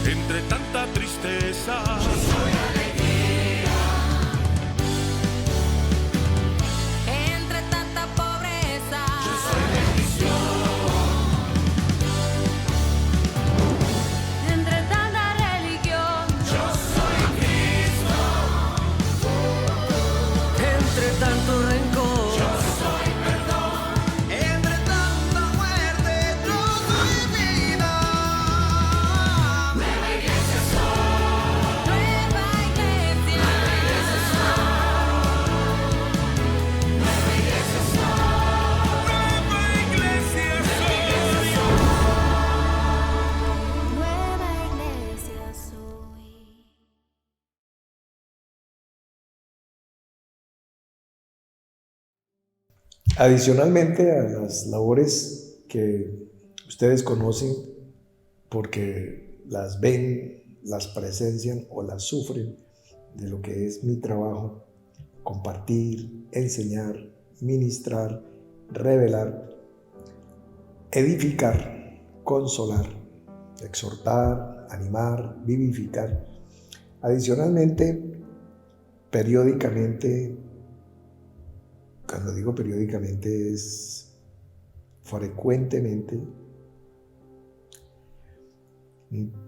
entre tanta tristeza. Yo soy alegría. Entre tanta pobreza. Yo soy bendición. Entre tanta religión. Yo soy Cristo. Entre tanto rencor. Yo soy perdón. Entre tanta muerte. Yo soy vida. Nueva iglesia soy. Nueva iglesia. Nueva iglesia soy. Nueva iglesia soy. Nueva iglesia soy. Nueva iglesia soy. Adicionalmente a las labores que ustedes conocen porque las ven, las presencian o las sufren de lo que es mi trabajo, compartir, enseñar, ministrar, revelar, edificar, consolar, exhortar, animar, vivificar. Adicionalmente, periódicamente, cuando digo periódicamente es frecuentemente,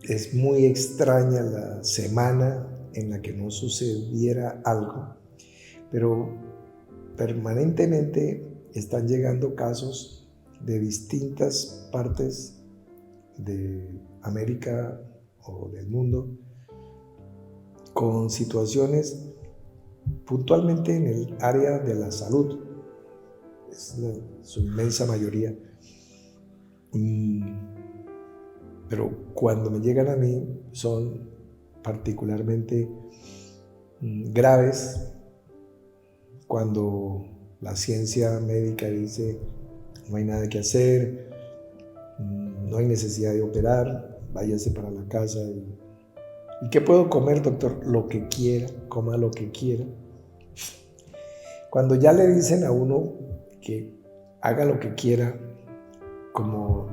es muy extraña la semana en la que no sucediera algo, pero permanentemente están llegando casos de distintas partes de América o del mundo con situaciones puntualmente en el área de la salud, es su inmensa mayoría. Pero cuando me llegan a mí son particularmente graves, cuando la ciencia médica dice no hay nada que hacer, no hay necesidad de operar, váyase para la casa ¿y qué puedo comer, doctor? Lo que quiera, coma lo que quiera. Cuando ya le dicen a uno que haga lo que quiera, como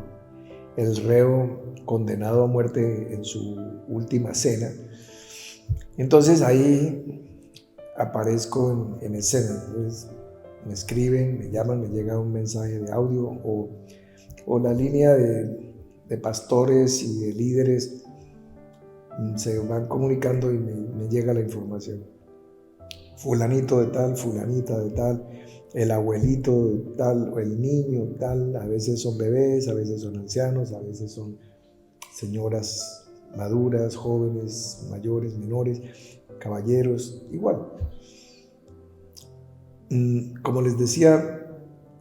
el reo condenado a muerte en su última cena, entonces ahí aparezco en escena. Entonces me escriben, me llaman, me llega un mensaje de audio o la línea de pastores y de líderes se van comunicando y me llega la información. Fulanito de tal, fulanita de tal, el abuelito de tal o el niño tal, a veces son bebés, a veces son ancianos, a veces son señoras maduras, jóvenes, mayores, menores, caballeros, igual. Como les decía,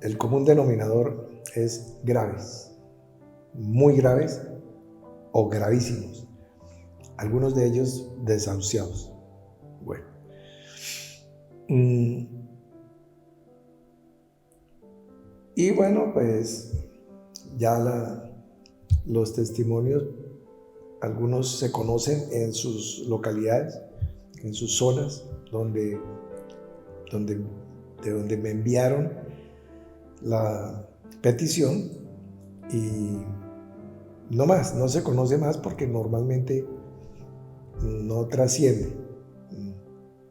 el común denominador es graves, muy graves o gravísimos. Algunos de ellos desahuciados. Bueno. Y bueno, pues ya los testimonios, algunos se conocen en sus localidades, en sus zonas, de donde me enviaron la petición, y no más, no se conoce más porque normalmente no trasciende,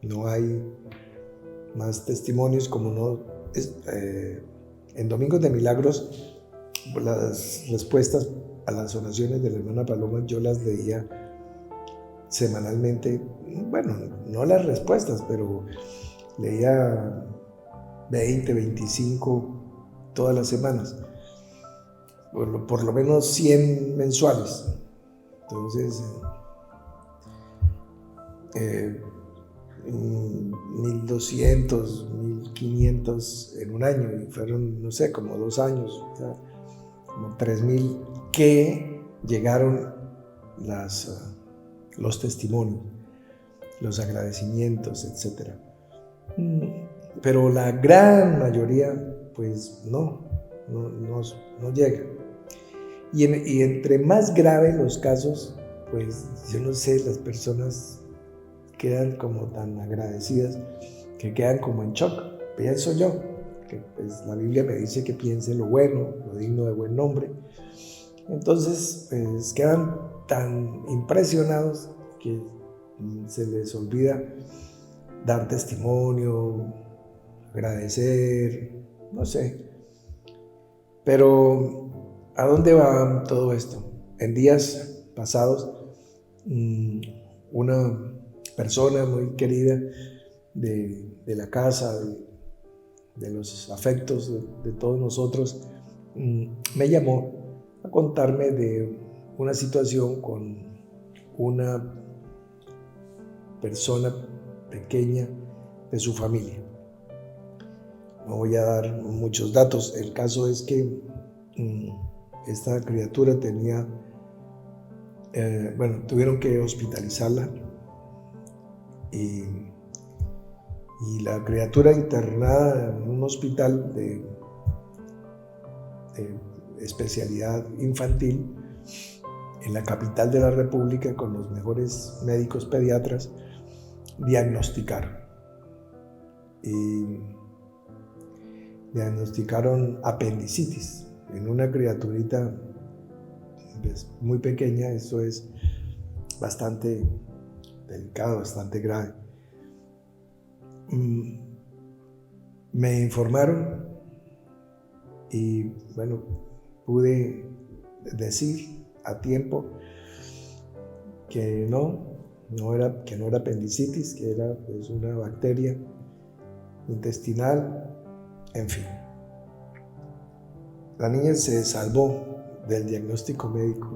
no hay más testimonios, como no en Domingos de Milagros las respuestas a las oraciones de la hermana Paloma yo las leía semanalmente, bueno, no las respuestas, pero leía 20, 25 todas las semanas, por lo menos 100 mensuales. Entonces 1200, 1500 en un año, y fueron, no sé, como 2 años, o sea, como 3000 que llegaron los testimonios, los agradecimientos, etc. Pero la gran mayoría, pues no llega. Y entre más graves los casos, pues yo no sé, las personas quedan como tan agradecidas que quedan como en shock, pienso yo, que pues la Biblia me dice que piense lo bueno, lo digno de buen nombre. Entonces pues quedan tan impresionados que se les olvida dar testimonio, agradecer, no sé. Pero, ¿a dónde va todo esto? En días pasados, una persona muy querida de la casa, de los afectos de todos nosotros, me llamó a contarme de una situación con una persona pequeña de su familia. No voy a dar muchos datos. El caso es que esta criatura tenía, tuvieron que hospitalizarla y la criatura internada en un hospital de especialidad infantil en la capital de la República, con los mejores médicos pediatras, diagnosticaron apendicitis en una criaturita muy pequeña. Eso es bastante delicado, bastante grave. Me informaron y pude decir a tiempo que no era apendicitis, que era pues una bacteria intestinal, en fin. La niña se salvó del diagnóstico médico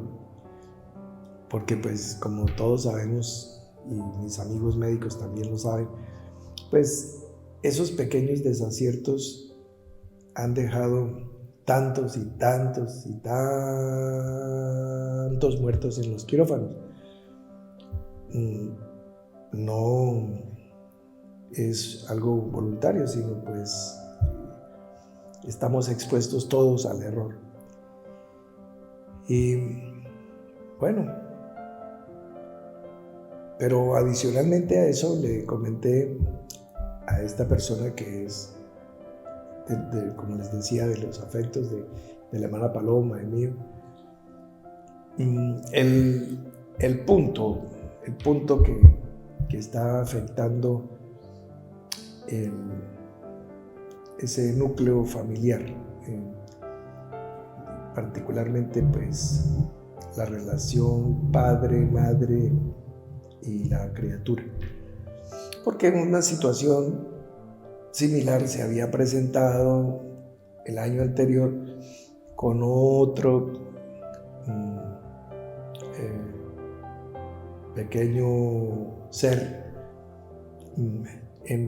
porque pues como todos sabemos, y mis amigos médicos también lo saben, pues esos pequeños desaciertos han dejado tantos y tantos y tantos muertos en los quirófanos. No es algo voluntario, sino pues estamos expuestos todos al error. Y pero adicionalmente a eso le comenté a esta persona que es, como les decía, de los afectos de la hermana Paloma, el mío, el punto que está afectando ese núcleo familiar, particularmente pues la relación padre-madre y la criatura, porque una situación similar se había presentado el año anterior con otro pequeño ser,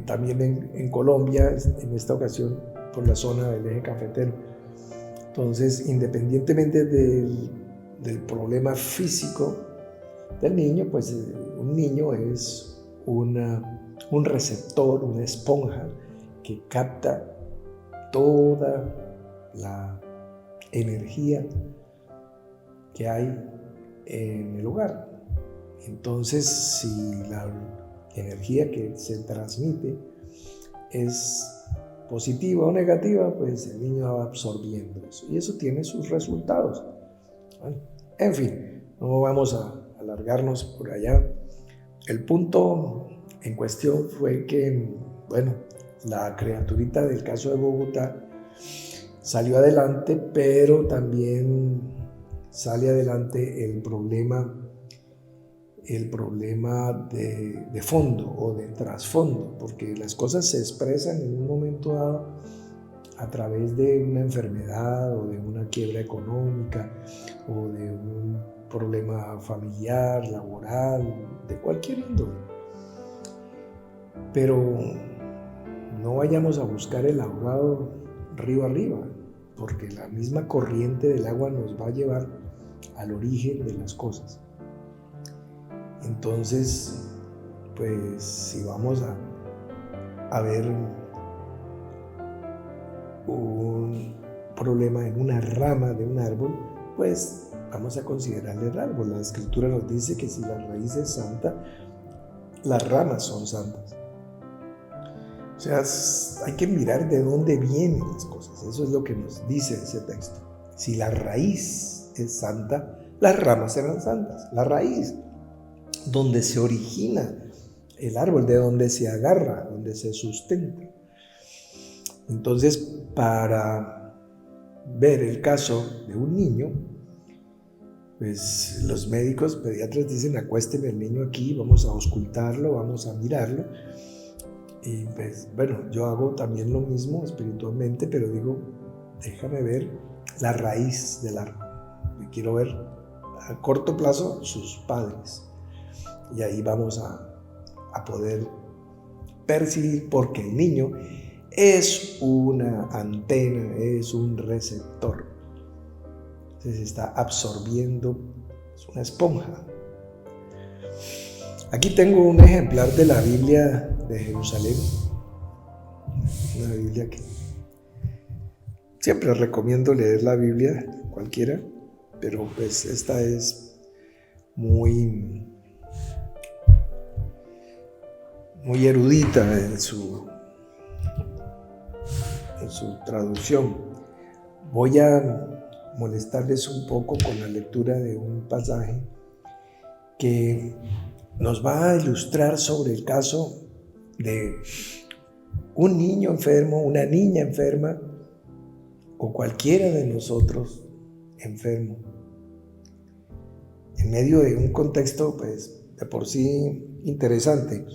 también en Colombia, en esta ocasión por la zona del eje cafetero. Entonces, independientemente del problema físico del niño, pues un niño es un receptor, una esponja que capta toda la energía que hay en el hogar. Entonces, si la energía que se transmite es positiva o negativa, pues el niño va absorbiendo eso y eso tiene sus resultados. Bueno, en fin, no vamos a alargarnos por allá. El punto en cuestión fue que, la criaturita del caso de Bogotá salió adelante, pero también sale adelante el problema de fondo o de trasfondo, porque las cosas se expresan en un momento dado a través de una enfermedad o de una quiebra económica o de un problema familiar, laboral, de cualquier índole. Pero no vayamos a buscar el ahogado río arriba, porque la misma corriente del agua nos va a llevar al origen de las cosas. Entonces, pues si vamos a ver un problema en una rama de un árbol, pues vamos a considerarle el árbol. La Escritura nos dice que si la raíz es santa, las ramas son santas. O sea, hay que mirar de dónde vienen las cosas. Eso es lo que nos dice ese texto. Si la raíz es santa, las ramas eran santas, la raíz, donde se origina el árbol, de donde se agarra, donde se sustenta. Entonces, para ver el caso de un niño, pues los médicos pediatras dicen: acuésteme el niño aquí, vamos a auscultarlo, vamos a mirarlo. Y pues bueno, yo hago también lo mismo espiritualmente, pero digo: déjame ver la raíz del árbol. Y quiero ver a corto plazo sus padres. Y ahí vamos a poder percibir, porque el niño es una antena, es un receptor. Se está absorbiendo, es una esponja. Aquí tengo un ejemplar de la Biblia de Jerusalén, una Biblia que siempre recomiendo leer, la Biblia cualquiera, pero pues esta es muy erudita en su traducción. Voy a molestarles un poco con la lectura de un pasaje que nos va a ilustrar sobre el caso de un niño enfermo, una niña enferma, o cualquiera de nosotros enfermo, en medio de un contexto pues de por sí interesante.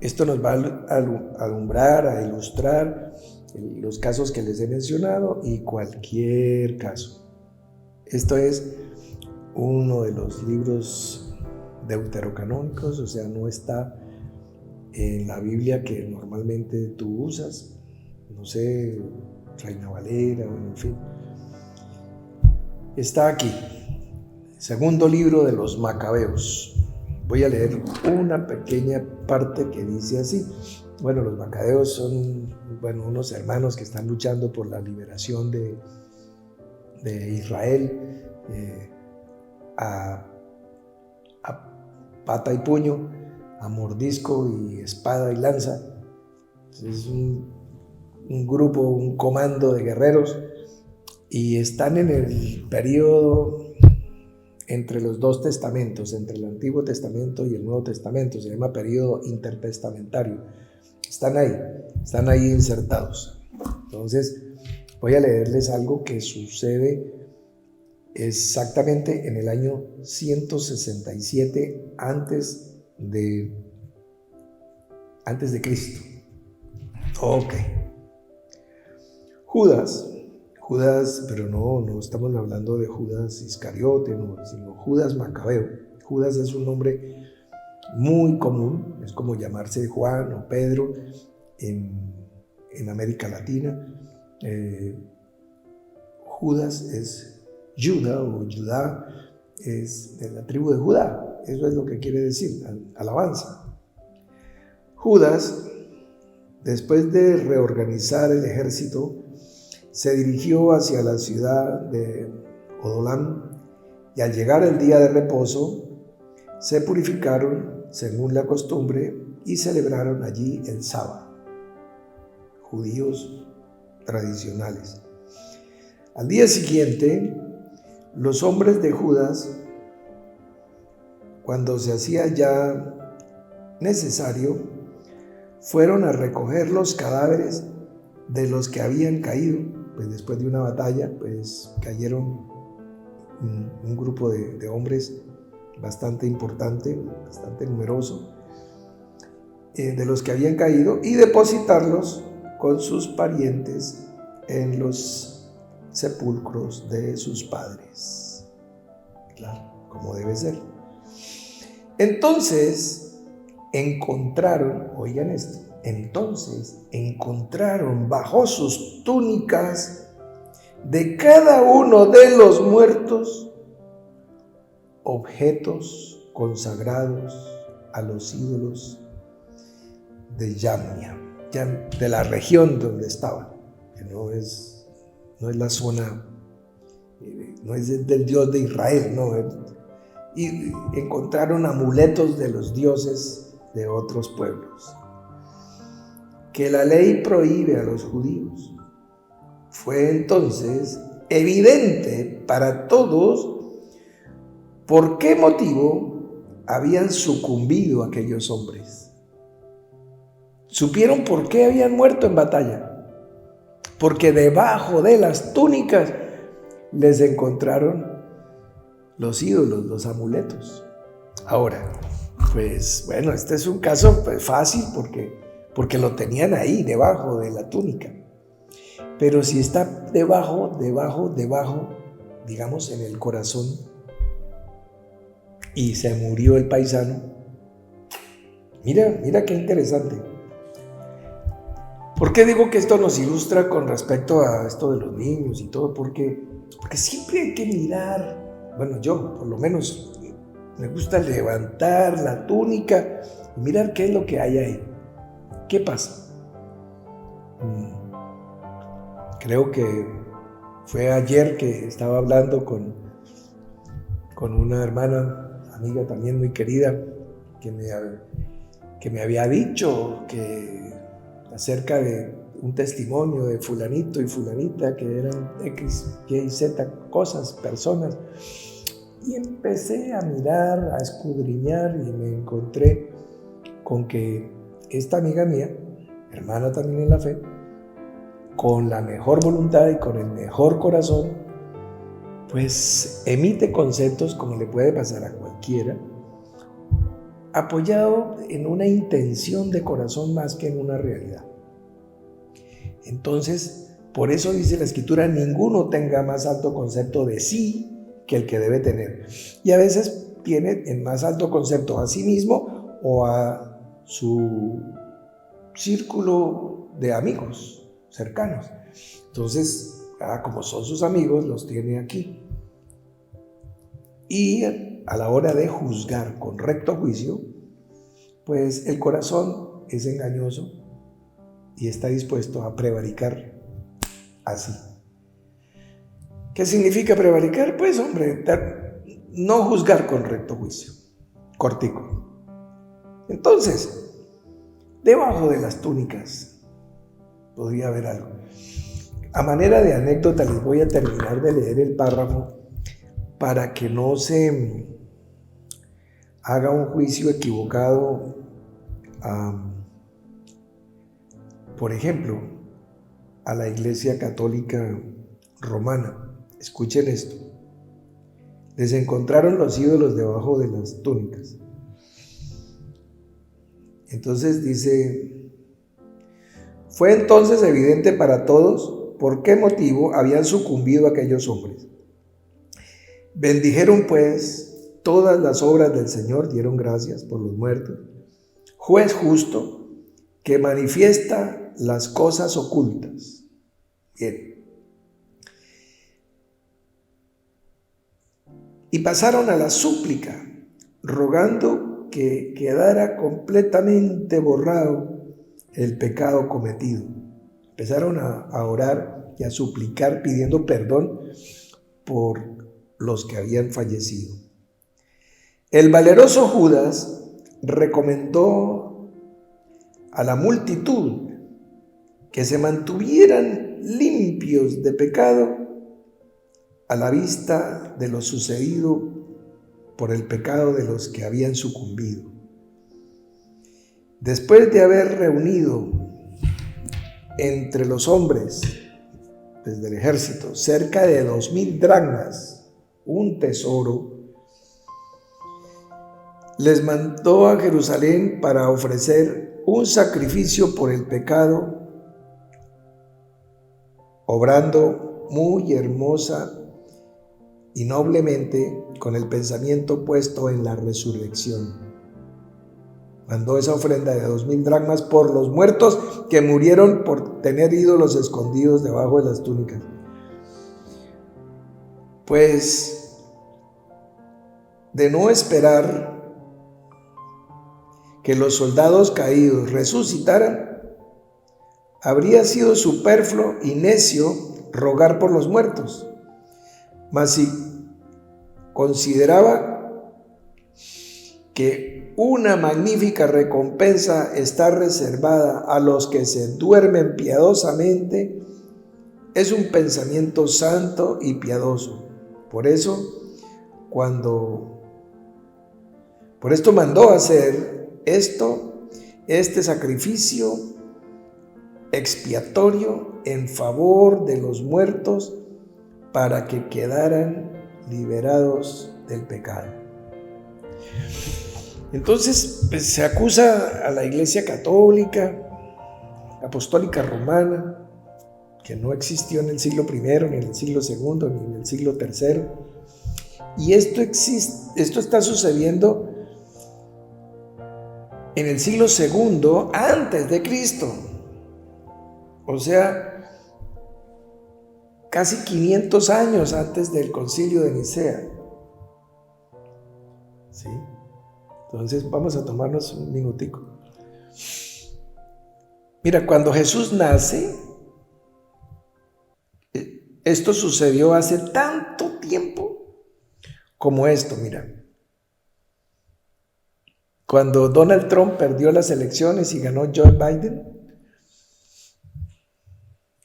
Esto nos va a alumbrar, a ilustrar los casos que les he mencionado y cualquier caso. Esto es uno de los libros deuterocanónicos, o sea, no está en la Biblia que normalmente tú usas, no sé, Reina Valera, en fin. Está aquí, segundo libro de los Macabeos. Voy a leer una pequeña parte que dice así. Bueno, los Macabeos son unos hermanos que están luchando por la liberación de Israel a pata y puño, a mordisco y espada y lanza. Es un grupo, un comando de guerreros, y están en el periodo entre los dos testamentos, entre el Antiguo Testamento y el Nuevo Testamento. Se llama periodo intertestamentario. Están ahí insertados. Entonces voy a leerles algo que sucede exactamente en el año 167 antes de Cristo. Ok. Judas, pero no estamos hablando de Judas Iscariote, no, sino Judas Macabeo. Judas es un nombre muy común, es como llamarse Juan o Pedro en América Latina. Judas es Judá, o Judá es de la tribu de Judá, eso es lo que quiere decir, alabanza. Judas, después de reorganizar el ejército, se dirigió hacia la ciudad de Odolam, y al llegar el día de reposo, se purificaron según la costumbre y celebraron allí el sábado. Judíos tradicionales. Al día siguiente, los hombres de Judas, cuando se hacía ya necesario, fueron a recoger los cadáveres de los que habían caído. Pues después de una batalla, pues cayeron un grupo de hombres bastante importante, bastante numeroso, de los que habían caído, y depositarlos con sus parientes en los sepulcros de sus padres. Claro, como debe ser. Entonces encontraron, oigan esto, encontraron bajo sus túnicas de cada uno de los muertos objetos consagrados a los ídolos de Yamnia, de la región donde estaban, que no es la zona, no es del Dios de Israel, no. Y encontraron amuletos de los dioses de otros pueblos, que la ley prohíbe a los judíos. Fue entonces evidente para todos por qué motivo habían sucumbido aquellos hombres. Supieron por qué habían muerto en batalla, porque debajo de las túnicas les encontraron los ídolos, los amuletos. Ahora, pues bueno, este es un caso pues, fácil porque lo tenían ahí, debajo de la túnica. Pero si está debajo, digamos en el corazón, y se murió el paisano, mira qué interesante. ¿Por qué digo que esto nos ilustra con respecto a esto de los niños y todo? Porque siempre hay que mirar, bueno, yo por lo menos me gusta levantar la túnica y mirar qué es lo que hay ahí. ¿Qué pasa? Creo que fue ayer que estaba hablando con una hermana, amiga también muy querida, que me había dicho que acerca de un testimonio de fulanito y fulanita que eran X, Y, Z cosas, personas. Y empecé a mirar, a escudriñar y me encontré con que esta amiga mía, hermana también en la fe, con la mejor voluntad y con el mejor corazón, pues emite conceptos como le puede pasar a cualquiera, apoyado en una intención de corazón más que en una realidad. Entonces, por eso dice la Escritura, ninguno tenga más alto concepto de sí que el que debe tener. Y a veces tiene en más alto concepto a sí mismo o a su círculo de amigos cercanos. Entonces, como son sus amigos, los tiene aquí. Y a la hora de juzgar con recto juicio, pues el corazón es engañoso y está dispuesto a prevaricar así. ¿Qué significa prevaricar? Pues, hombre, no juzgar con recto juicio. Cortico. Entonces, debajo de las túnicas podría haber algo. A manera de anécdota les voy a terminar de leer el párrafo para que no se haga un juicio equivocado. Por ejemplo, a la Iglesia Católica Romana. Escuchen esto. Les encontraron los ídolos debajo de las túnicas. Entonces dice, fue entonces evidente para todos por qué motivo habían sucumbido aquellos hombres. Bendijeron pues todas las obras del Señor, dieron gracias por los muertos. Juez justo que manifiesta las cosas ocultas. Bien. Y pasaron a la súplica, rogando que quedara completamente borrado el pecado cometido. Empezaron a orar y a suplicar pidiendo perdón por los que habían fallecido. El valeroso Judas recomendó a la multitud que se mantuvieran limpios de pecado a la vista de lo sucedido por el pecado de los que habían sucumbido. Después de haber reunido entre los hombres desde el ejército cerca de 2,000 dracmas, un tesoro, les mandó a Jerusalén para ofrecer un sacrificio por el pecado, obrando muy hermosa y noblemente con el pensamiento puesto en la resurrección. Mandó esa ofrenda de 2,000 dracmas por los muertos que murieron por tener ídolos escondidos debajo de las túnicas. Pues, de no esperar que los soldados caídos resucitaran, habría sido superfluo y necio rogar por los muertos. Mas si consideraba que una magnífica recompensa está reservada a los que se duermen piadosamente, es un pensamiento santo y piadoso. Por esto mandó hacer este sacrificio expiatorio en favor de los muertos para que quedaran liberados del pecado. Entonces, pues, se acusa a la Iglesia Católica, Apostólica Romana, que no existió en el siglo I, ni en el siglo II, ni en el siglo III. Y esto está sucediendo en el siglo II antes de Cristo. O sea, casi 500 años antes del Concilio de Nicea. ¿Sí? Entonces vamos a tomarnos un minutico. Mira, cuando Jesús nace, esto sucedió hace tanto tiempo como esto, mira. Cuando Donald Trump perdió las elecciones y ganó Joe Biden,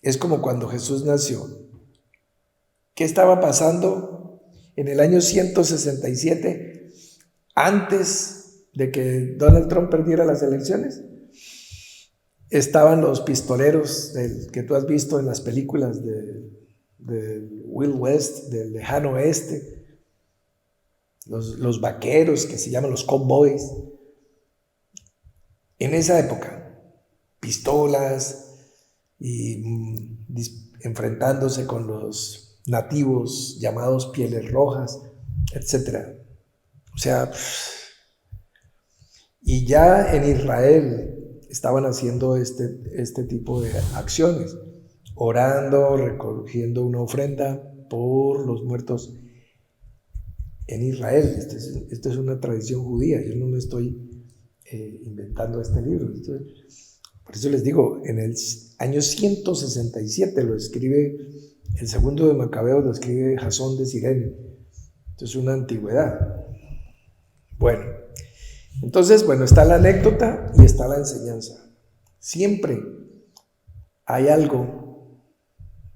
es como cuando Jesús nació. ¿Qué estaba pasando en el año 167 antes de que Donald Trump perdiera las elecciones? Estaban los pistoleros que tú has visto en las películas de Wild West, del lejano oeste, los vaqueros que se llaman los cowboys. En esa época, pistolas y enfrentándose con los nativos llamados pieles rojas, etc. O sea, y ya en Israel estaban haciendo este tipo de acciones, orando, recogiendo una ofrenda por los muertos en Israel. Esto es una tradición judía, yo no me estoy inventando este libro. Por eso les digo, en el año 167 lo escribe, el segundo de Macabeos lo escribe Jasón de Cirene. Esto es una antigüedad. Bueno, entonces, está la anécdota y está la enseñanza. Siempre hay algo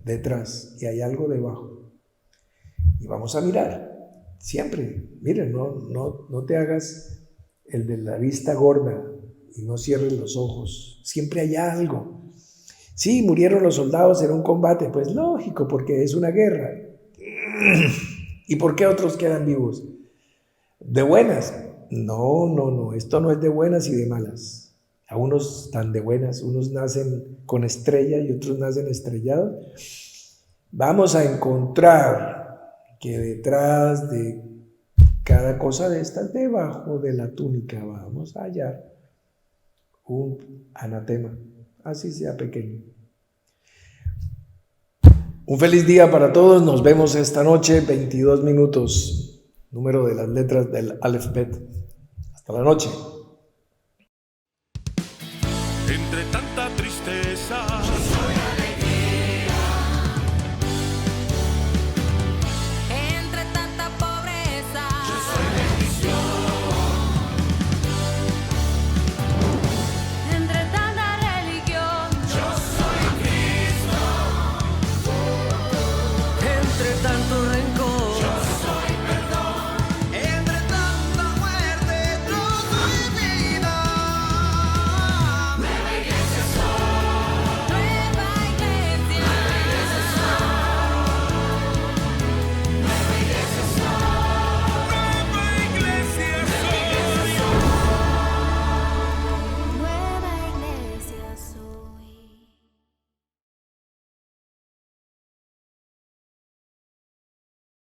detrás y hay algo debajo. Y vamos a mirar, siempre. Miren, no te hagas el de la vista gorda y no cierres los ojos. Siempre hay algo. Sí, murieron los soldados en un combate, pues lógico, porque es una guerra. ¿Y por qué otros quedan vivos? ¿De buenas? No, esto no es de buenas y de malas. A unos están de buenas, unos nacen con estrella y otros nacen estrellados. Vamos a encontrar que detrás de cada cosa de estas, debajo de la túnica, vamos a hallar un anatema, así sea pequeño. Un feliz día para todos, nos vemos esta noche, 22 minutos, número de las letras del Aleph-Bet. Hasta la noche. Entre tanta tristeza